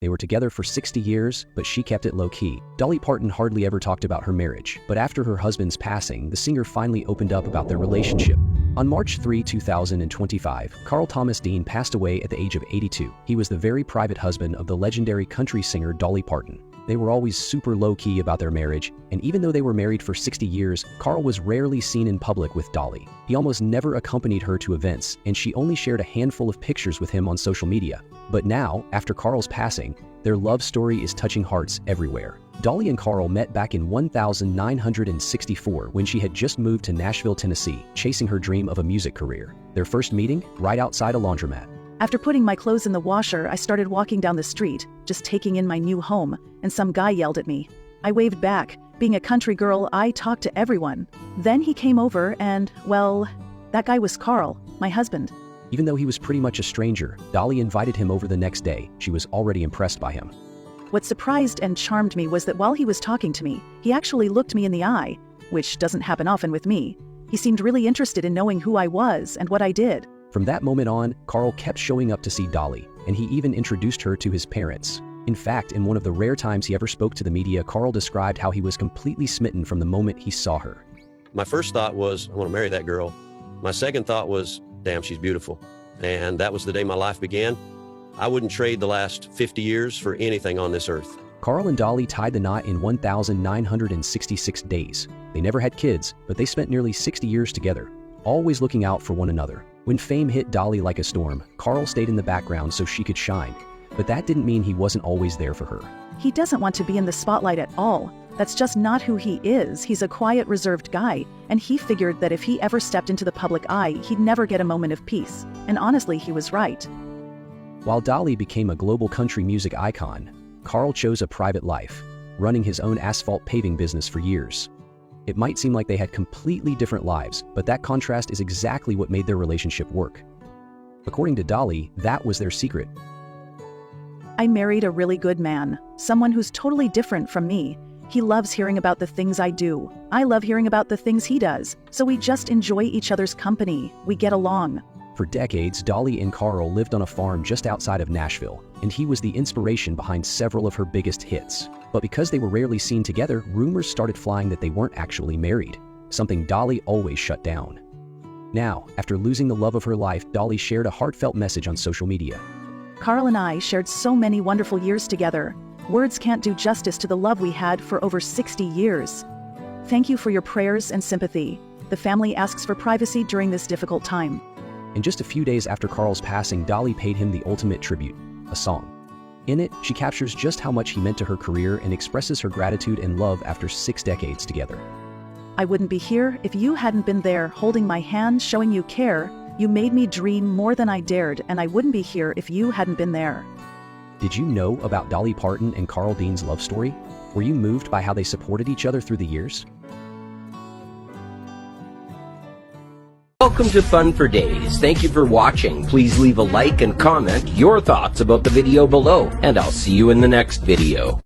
They were together for 60 years, but she kept it low-key. Dolly Parton hardly ever talked about her marriage, but after her husband's passing, the singer finally opened up about their relationship. On March 3, 2025, Carl Thomas Dean passed away at the age of 82. He was the very private husband of the legendary country singer Dolly Parton. They were always super low-key about their marriage, and even though they were married for 60 years, Carl was rarely seen in public with Dolly. He almost never accompanied her to events, and she only shared a handful of pictures with him on social media. But now, after Carl's passing, their love story is touching hearts everywhere. Dolly and Carl met back in 1964 when she had just moved to Nashville, Tennessee, chasing her dream of a music career. Their first meeting? Right outside a laundromat. After putting my clothes in the washer, I started walking down the street, just taking in my new home, and some guy yelled at me. I waved back. Being a country girl, I talked to everyone. Then he came over and, well, that guy was Carl, my husband. Even though he was pretty much a stranger, Dolly invited him over the next day. She was already impressed by him. What surprised and charmed me was that while he was talking to me, he actually looked me in the eye, which doesn't happen often with me. He seemed really interested in knowing who I was and what I did. From that moment on, Carl kept showing up to see Dolly, and he even introduced her to his parents. In fact, in one of the rare times he ever spoke to the media, Carl described how he was completely smitten from the moment he saw her. My first thought was, I want to marry that girl. My second thought was, damn, she's beautiful. And that was the day my life began. I wouldn't trade the last 50 years for anything on this earth. Carl and Dolly tied the knot in 1,966 days. They never had kids, but they spent nearly 60 years together, always looking out for one another. When fame hit Dolly like a storm, Carl stayed in the background so she could shine. But that didn't mean he wasn't always there for her. He doesn't want to be in the spotlight at all. That's just not who he is. He's a quiet, reserved guy, and he figured that if he ever stepped into the public eye, he'd never get a moment of peace. And honestly, he was right. While Dolly became a global country music icon, Carl chose a private life, running his own asphalt paving business for years. It might seem like they had completely different lives, but that contrast is exactly what made their relationship work. According to Dolly, that was their secret. I married a really good man, someone who's totally different from me. He loves hearing about the things I do. I love hearing about the things he does. So we just enjoy each other's company. We get along. For decades, Dolly and Carl lived on a farm just outside of Nashville, and he was the inspiration behind several of her biggest hits. But because they were rarely seen together, rumors started flying that they weren't actually married, something Dolly always shut down. Now, after losing the love of her life, Dolly shared a heartfelt message on social media. Carl and I shared so many wonderful years together. Words can't do justice to the love we had for over 60 years. Thank you for your prayers and sympathy. The family asks for privacy during this difficult time. And just a few days after Carl's passing, Dolly paid him the ultimate tribute, a song. In it, she captures just how much he meant to her career and expresses her gratitude and love after 6 decades together. I wouldn't be here if you hadn't been there, holding my hand, showing you care. You made me dream more than I dared, and I wouldn't be here if you hadn't been there. Did you know about Dolly Parton and Carl Dean's love story? Were you moved by how they supported each other through the years? Welcome to Fun for Days. Thank you for watching. Please leave a like and comment your thoughts about the video below, and I'll see you in the next video.